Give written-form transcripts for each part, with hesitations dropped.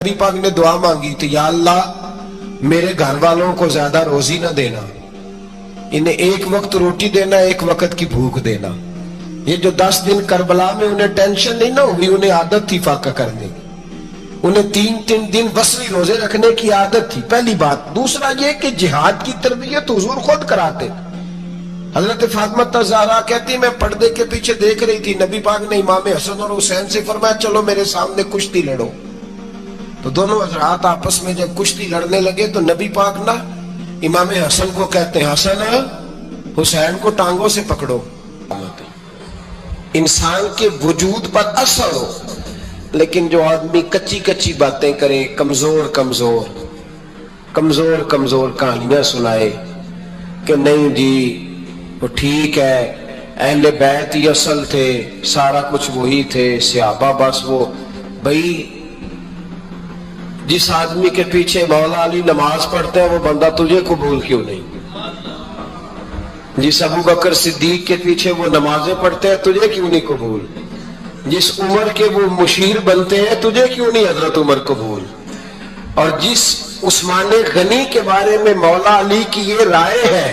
نبی پاک نے دعا مانگی تھی، یا اللہ میرے گھر والوں کو زیادہ روزی نہ دینا، انہیں ایک وقت روٹی دینا، ایک وقت کی بھوک دینا۔ یہ جو 10 دن کربلا میں انہیں ٹینشن نہیں نہ ہوئی، انہیں عادت تھی فاقہ کرنے کی، انہیں 3 دن وصلی روزے رکھنے کی عادت تھی، پہلی بات۔ دوسرا یہ کہ جہاد کی تربیت حضور خود کراتے۔ حضرت فاطمہ زہرا کہتی میں پردے کے پیچھے دیکھ رہی تھی، نبی پاک نے امام حسن اور حسین سے فرمایا چلو میرے سامنے کشتی لڑو۔ تو دونوں حضرات آپس میں جب کشتی لڑنے لگے تو نبی پاک نا امام حسن کو کہتے ہیں حسن حسین کو ٹانگوں سے پکڑو۔ انسان کے وجود پر اثر ہو، لیکن جو آدمی کچی کچی باتیں کرے، کمزور کہانیاں سنائے کہ نہیں جی وہ ٹھیک ہے، اہل بیت ہی اصل تھے، سارا کچھ وہی تھے، صحابہ بس وہ۔ بھائی جس آدمی کے پیچھے مولا علی نماز پڑھتے ہیں وہ بندہ تجھے قبول کیوں نہیں؟ جس ابو بکر صدیق کے پیچھے وہ نمازیں پڑھتے ہیں تجھے کیوں نہیں قبول؟ جس عمر کے وہ مشیر بنتے ہیں تجھے کیوں نہیں حضرت عمر قبول؟ اور جس عثمان غنی کے بارے میں مولا علی کی یہ رائے ہے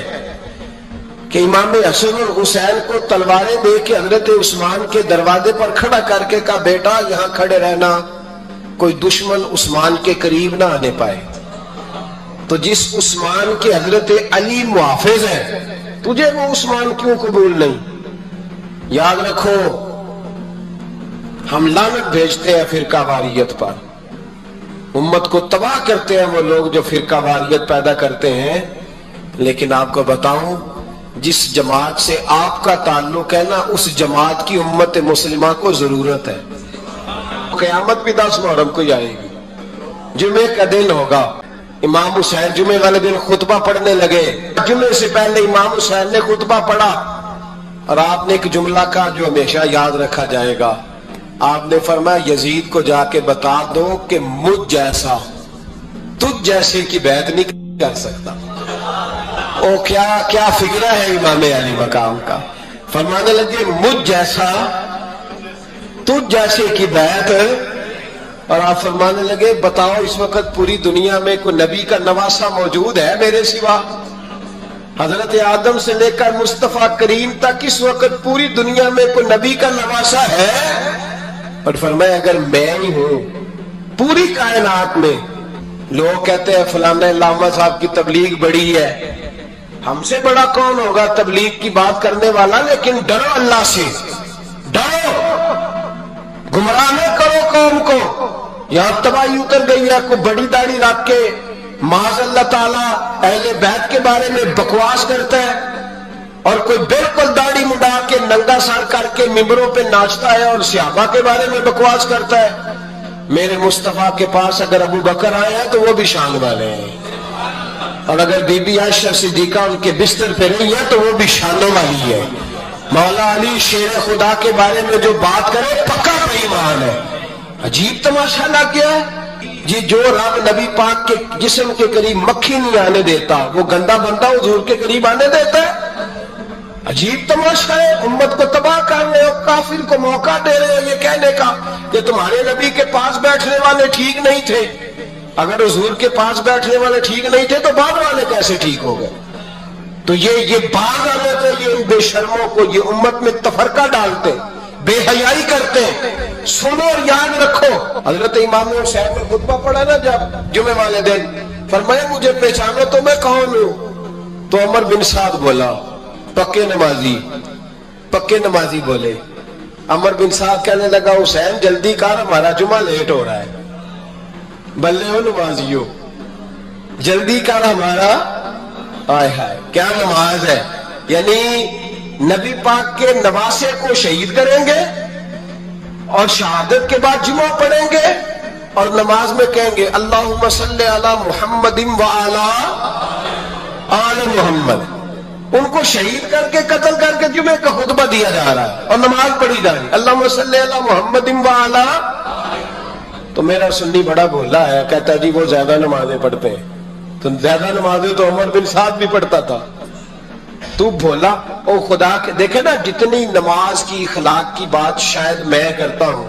کہ امام حسن اور حسین کو تلواریں دے کے حضرت عثمان کے دروازے پر کھڑا کر کے کہا بیٹا یہاں کھڑے رہنا، کوئی دشمن عثمان کے قریب نہ آنے پائے۔ تو جس عثمان کے حضرت علی محافظ ہیں تجھے وہ عثمان کیوں قبول نہیں؟ یاد رکھو ہم لعنت بھیجتے ہیں فرقہ واریت پر، امت کو تباہ کرتے ہیں وہ لوگ جو فرقہ واریت پیدا کرتے ہیں۔ لیکن آپ کو بتاؤں جس جماعت سے آپ کا تعلق ہے نا اس جماعت کی امت مسلمہ کو ضرورت ہے۔ قیامت بھی 10 محرم کو ہی آئے گی، جمعے کا دن ہوگا، امام حسین جمعے والے دن خطبہ پڑھنے لگے، جمعے سے پہلے امام حسین نے خطبہ پڑھا اور آپ نے ایک جملہ کہا جو ہمیشہ یاد رکھا جائے گا۔ آپ نے فرمایا یزید کو جا کے بتا دو کہ مجھ جیسا تجھ جیسے کی بیعت نہیں کر سکتا۔ او کیا فکرہ ہے امام علی مقام کا، فرمانے لگے مجھ جیسا تجھ جیسے کی بیعت، اور آپ فرمانے لگے بتاؤ اس وقت پوری دنیا میں کوئی نبی کا نواسا موجود ہے میرے سوا؟ حضرت آدم سے لے کر مصطفیٰ کریم تک اس وقت پوری دنیا میں کوئی نبی کا نواسا ہے؟ اور فرمایا اگر میں ہی ہوں پوری کائنات میں، لوگ کہتے ہیں فلانا علامہ صاحب کی تبلیغ بڑی ہے، ہم سے بڑا کون ہوگا تبلیغ کی بات کرنے والا؟ لیکن ڈرو اللہ سے، ڈرو، گمراہ نہ کرو قوم کو۔ یہاں تباہی اتر گئی ہے، کوئی بڑی داڑھی رکھ کے معاذ اللہ تعالیٰ اہل بیت کے بارے میں بکواس کرتا ہے، اور کوئی بالکل داڑھی مڈا کے ننگا سر کر کے ممبروں پہ ناچتا ہے اور صحابہ کے بارے میں بکواس کرتا ہے۔ میرے مصطفیٰ کے پاس اگر ابو بکر آئے ہیں تو وہ بھی شان والے ہیں، اور اگر بی بی عائشہ صدیقہ ان کے بستر پہ رہی ہے تو وہ بھی شانوں والی ہے۔ مولا علی شیر خدا کے بارے میں جو بات کرے پکا ایمان ہے۔ عجیب تماشا لگ گیا ہے جی، جو رب نبی پاک کے جسم کے قریب مکھی نہیں آنے دیتا وہ گندا بندہ حضور کے قریب آنے دیتا ہے؟ عجیب تماشا ہے، امت کو تباہ کر رہے ہو، کافر کو موقع دے رہے ہو یہ کہنے کا کہ تمہارے نبی کے پاس بیٹھنے والے ٹھیک نہیں تھے۔ اگر حضور کے پاس بیٹھنے والے ٹھیک نہیں تھے تو بعد والے کیسے ٹھیک ہو گئے؟ تو یہ بعض والے تو یہ ان بے شرموں کو یہ امت میں تفرقہ ڈالتے، بے حیائی کرتے ہیں۔ سنو اور یاد رکھو، حضرت امام حسین نے خطبہ پڑھا نا جب جمعے والے دن، فرمایا مجھے پہچانو تو میں کون ہوں؟ تو عمر بن سعد بولا پکے نمازی بولے۔ عمر بن سعد کہنے لگا حسین جلدی کر ہمارا جمعہ لیٹ ہو رہا ہے۔ بلے ہو نمازیو جلدی کر ہمارا، آئے ہائے کیا نماز ہے، یعنی نبی پاک کے نواسے کو شہید کریں گے اور شہادت کے بعد جمعہ پڑھیں گے اور نماز میں کہیں گے اللہم صلی علی محمد وعلی آل محمد۔ ان کو شہید کر کے قتل کر کے جمعے کا خطبہ دیا جا رہا ہے اور نماز پڑھی جا رہی ہے اللہم صلی علی محمد وعلی۔ تو میرا سنی بڑا بھولا ہے، کہتا ہے جی وہ زیادہ نمازیں پڑھتے ہیں، تو زیادہ نمازیں تو عمر بن سعد بھی پڑھتا تھا، تو بھولا۔ او خدا کے دیکھے نا جتنی نماز کی اخلاق کی بات شاید میں کرتا ہوں،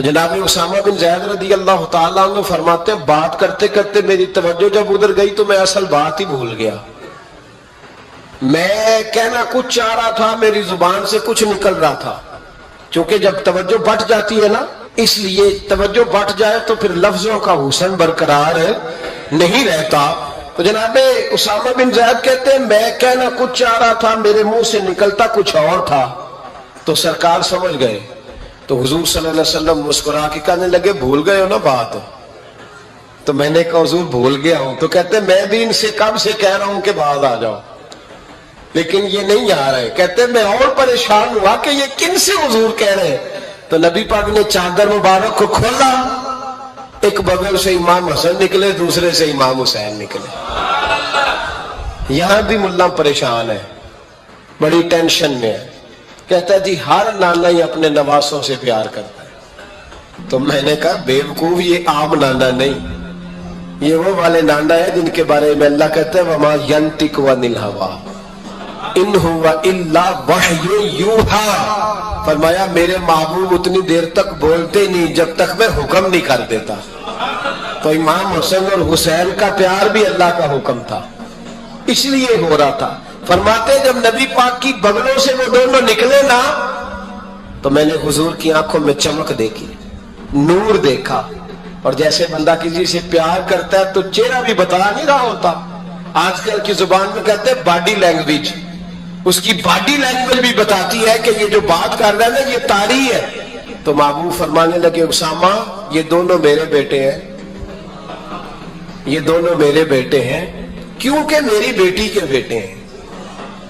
تو جناب اسامہ بن زید رضی اللہ تعالیٰ عنہ فرماتے ہیں بات کرتے کرتے میری توجہ جب ادھر گئی تو میں اصل بات ہی بھول گیا. میں کہنا کچھ چاہ رہا تھا, میری زبان سے کچھ نکل رہا تھا. چونکہ جب توجہ بٹ جاتی ہے نا, اس لیے توجہ بٹ جائے تو پھر لفظوں کا حسن برقرار نہیں رہتا. تو جناب اسامہ بن زید کہتے ہیں میں کہنا کچھ چاہ رہا تھا, میرے منہ سے نکلتا کچھ اور تھا. تو سرکار سمجھ گئے. تو حضور صلی اللہ علیہ وسلم مسکرا کے کہنے لگے بھول گئے ہو نا بات. تو میں نے کہا حضور بھول گیا ہوں. تو کہتے ہیں میں بھی ان سے کب سے کہہ رہا ہوں کہ بعد آ جاؤ, لیکن یہ نہیں آ رہے. کہتے ہیں میں اور پریشان ہوا کہ یہ کن سے حضور کہہ رہے ہیں. تو نبی پاک نے چادر مبارک کو کھولا, ایک بغل سے امام حسن نکلے, دوسرے سے امام حسین نکلے. یہاں بھی ملا پریشان ہے, بڑی ٹینشن میں ہے. کہتا ہے جی ہر نانا ہی اپنے نواسوں سے پیار کرتا ہے. تو میں نے کہا بیوقوف, یہ عام نانا نہیں, یہ وہ والے نانا ہے جن کے بارے میں اللہ کہتا ہے وما ینطق عن الہویٰ ان هو الا وحی یوحیٰ. فرمایا میرے محبوب اتنی دیر تک بولتے نہیں جب تک میں حکم نہیں کر دیتا. تو امام حسن اور حسین کا پیار بھی اللہ کا حکم تھا, اس لیے ہو رہا تھا. فرماتے جب نبی پاک کی بغلوں سے وہ دونوں نکلے نا, تو میں نے حضور کی آنکھوں میں چمک دیکھی, نور دیکھا. اور جیسے بندہ کسی سے پیار کرتا ہے تو چہرہ بھی بتا نہیں رہا ہوتا. آج کل کی زبان میں کہتے ہیں باڈی لینگویج, اس کی باڈی لینگویج بھی بتاتی ہے کہ یہ جو بات کر رہا ہے نا یہ طاری ہے. تو محبوب فرمانے لگے اسامہ یہ دونوں میرے بیٹے ہیں, یہ دونوں میرے بیٹے ہیں کیونکہ میری بیٹی کے بیٹے ہیں.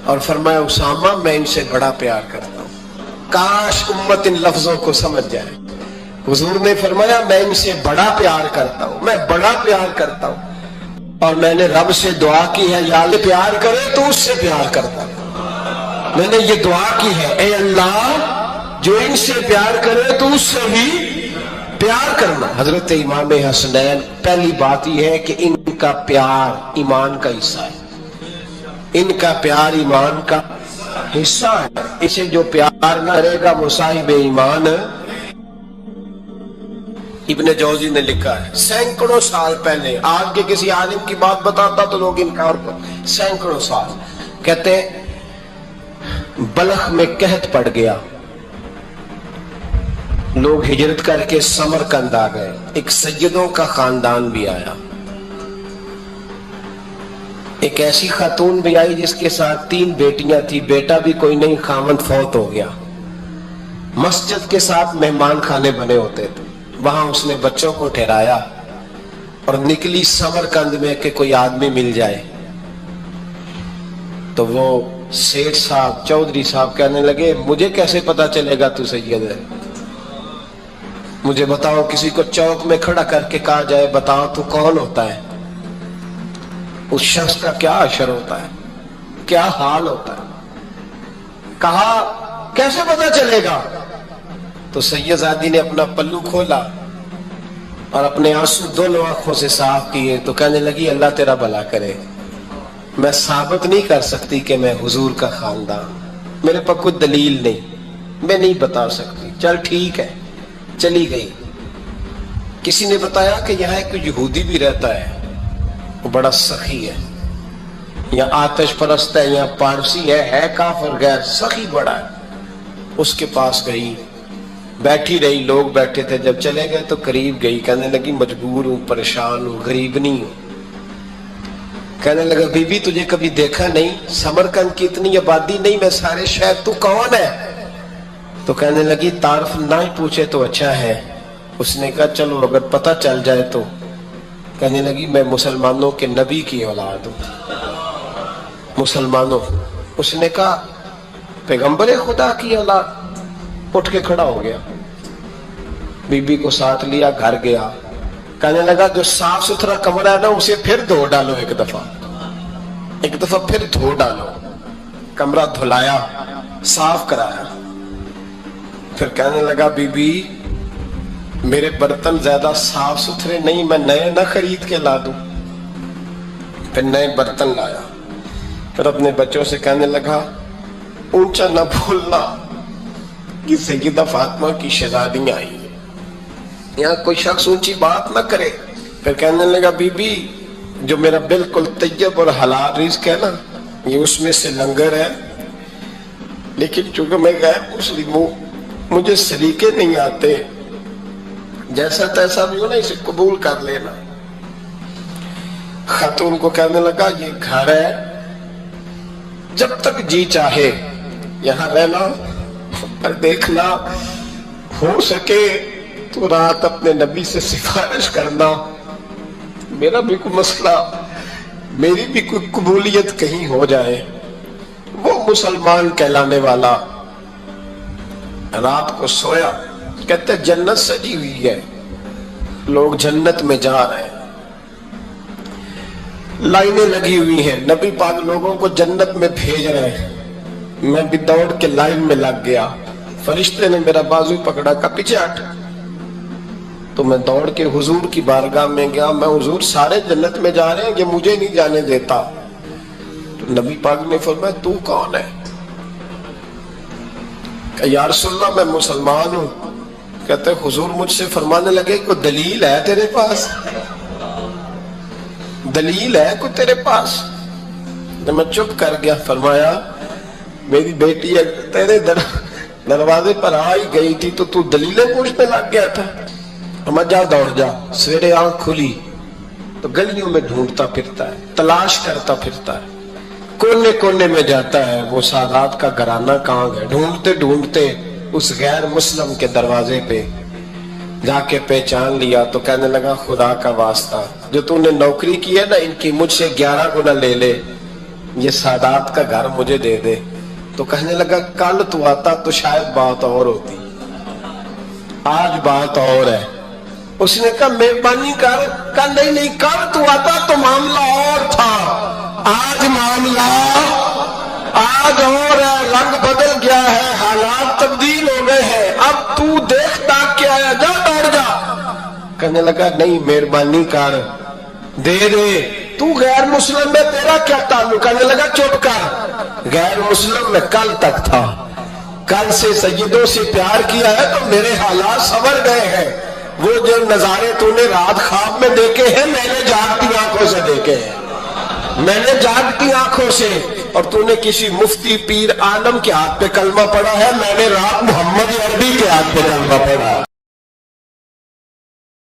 اور فرمایا اسامہ میں ان سے بڑا پیار کرتا ہوں. کاش امت ان لفظوں کو سمجھ جائے. حضور نے فرمایا میں ان سے بڑا پیار کرتا ہوں, میں بڑا پیار کرتا ہوں. اور میں نے رب سے دعا کی ہے یا اللہ پیار کرے تو اس سے پیار کرتا ہوں. میں نے یہ دعا کی ہے اے اللہ جو ان سے پیار کرے تو اس سے بھی پیار کرنا. حضرت امام حسنین پہلی بات یہ ہے کہ ان کا پیار ایمان کا حصہ ہے, ان کا پیار ایمان کا حصہ ہے. اسے جو پیار نہ کرے گا وہ صاحب ایمان. ابن جوزی نے لکھا ہے سینکڑوں سال پہلے, آج کے کسی عالم کی بات بتاتا تو لوگ انکار کرتے. سینکڑوں سال کہتے ہیں بلخ میں قحط پڑ گیا, لوگ ہجرت کر کے سمرقند آ گئے. ایک سیدوں کا خاندان بھی آیا, ایک ایسی خاتون بھی آئی جس کے ساتھ 3 بیٹیاں تھی, بیٹا بھی کوئی نہیں, خاوند فوت ہو گیا. مسجد کے ساتھ مہمان خانے بنے ہوتے تھے, وہاں اس نے بچوں کو ٹھہرایا اور نکلی سمرقند میں کہ کوئی آدمی مل جائے. تو وہ سیٹھ صاحب چودھری صاحب کہنے لگے مجھے کیسے پتا چلے گا تو سید ہے, مجھے بتاؤ. کسی کو چوک میں کھڑا کر کے کہا جائے بتاؤ تو کون ہوتا ہے, اس شخص کا کیا اشر ہوتا ہے, کیا حال ہوتا ہے. کہا کیسے پتا چلے گا. تو سید زادی نے اپنا پلو کھولا اور اپنے آنسو دونوں آنکھوں سے صاف کیے. تو کہنے لگی اللہ تیرا بھلا کرے, میں ثابت نہیں کر سکتی کہ میں حضور کا خاندان, میرے پاس کوئی دلیل نہیں, میں نہیں بتا سکتی. چل ٹھیک ہے, چلی گئی. کسی نے بتایا کہ یہاں ایک یہودی بھی رہتا ہے, وہ بڑا سخی ہے, یا آتش پرست ہے, یا پارسی ہے کافر غیر, سخی بڑا ہے. اس کے پاس گئی, بیٹھی رہی, لوگ بیٹھے تھے. جب چلے گئے تو قریب گئی, کہنے لگی مجبور ہوں, پریشان ہوں, غریب نہیں ہوں. کہنے لگا بی بی تجھے کبھی دیکھا نہیں, سمرقند کی اتنی آبادی نہیں, میں سارے شہر, تو کون ہے. تو کہنے لگی تعارف نہ ہی پوچھے تو اچھا ہے. اس نے کہا چلو اگر پتہ چل جائے تو. کہنے لگی میں مسلمانوں کے نبی کی اولاد ہوں, مسلمانوں. اس نے کہا پیغمبر خدا کی اولاد. اٹھ کے کھڑا ہو گیا, بی بی کو ساتھ لیا, گھر گیا. کہنے لگا جو صاف ستھرا کمرہ ہے نا اسے پھر دھو ڈالو, ایک دفعہ پھر دھو ڈالو. کمرہ دھلایا, صاف کرایا. پھر کہنے لگا بی بی میرے برتن زیادہ صاف ستھرے نہیں, میں نئے نہ خرید کے لا دوں. پھر نئے برتن لایا. پھر اپنے بچوں سے کہنے لگا اونچا نہ بھولنا کہ سیدہ فاطمہ کی شہزادیاں آئی. یہاں کوئی شخص اونچی بات نہ کرے. پھر کہنے لگا بی بی جو میرا بالکل طیب اور حلال رزق ہے نا یہ اس میں سے لنگر ہے، لیکن چونکہ میں غیر مسلم ہوں مجھے سلیقے نہیں آتے، جیسا تیسا بھی ہو نا اسے قبول کر لینا. خاتون کو کہنے لگا یہ گھر ہے، جب تک جی چاہے یہاں رہنا اور دیکھنا، ہو سکے تو رات اپنے نبی سے سفارش کرنا، میرا بھی کوئی مسئلہ، میری بھی کوئی قبولیت کہیں ہو جائے. وہ مسلمان کہلانے والا رات کو سویا. کہتے جنت سجی ہوئی ہے، لوگ جنت میں جا رہے ہیں، لائنیں لگی ہوئی ہیں، نبی پاک لوگوں کو جنت میں بھیج رہے ہیں. میں بھی دوڑ کے لائن میں لگ گیا، فرشتے نے میرا بازو پکڑا کہ پیچھے ہٹ. تو میں دوڑ کے حضور کی بارگاہ میں گیا. میں حضور سارے جنت میں جا رہے ہیں کہ مجھے نہیں جانے دیتا. تو نبی پاک نے فرمایا تو کون ہے؟ کہ یا رسول اللہ میں مسلمان ہوں. کہتے حضور مجھ سے فرمانے لگے کوئی دلیل ہے تیرے پاس؟ دلیل ہے کوئی تیرے پاس؟ تو میں چپ کر گیا. فرمایا میری بیٹی تیرے دروازے پر آئی گئی تھی تو دلیلیں پوچھنے لگ گیا تھا. میں جا دوڑ جا. سویرے آنکھ کھلی تو گلیوں میں ڈھونڈتا پھرتا ہے، تلاش کرتا پھرتا ہے، کونے کونے میں جاتا ہے وہ سادات کا گھرانہ کہاں گیا. ڈھونڈتے ڈھونڈتے اس غیر مسلم کے دروازے پہ جا کے پہچان لیا. تو کہنے لگا خدا کا واسطہ جو تو نے نوکری کی ہے نا ان کی مجھ سے 11 گنا لے لے، یہ سادات کا گھر مجھے دے دے. تو کہنے لگا کل تو آتا تو شاید بات اور ہوتی، آج بات اور ہے. اس نے کہا مہربانی کر. کہا نہیں کل تو آتا تو معاملہ اور تھا، آج معاملہ آج اور ہے، رنگ بدل گیا ہے، حالات تبدیل ہو گئے ہیں. اب تو دیکھ تاک کے آیا، جا دوڑ جا. کہنے لگا نہیں مہربانی کر دے دے. تو غیر مسلم میں تیرا کیا تعلق؟ کہنے لگا چپ کر، غیر مسلم میں کل تک تھا، کل سے سیدوں سے پیار کیا ہے تو میرے حالات سنور گئے ہیں. وہ جو نظارے تو نے رات خواب میں دیکھے ہیں میں نے جاگتی آنکھوں سے دیکھے ہیں، میں نے جاگتی آنکھوں سے. اور تو نے کسی مفتی پیر عالم کے ہاتھ پہ کلمہ پڑھا ہے، میں نے رات محمد عربی کے ہاتھ پہ کلمہ پڑھا.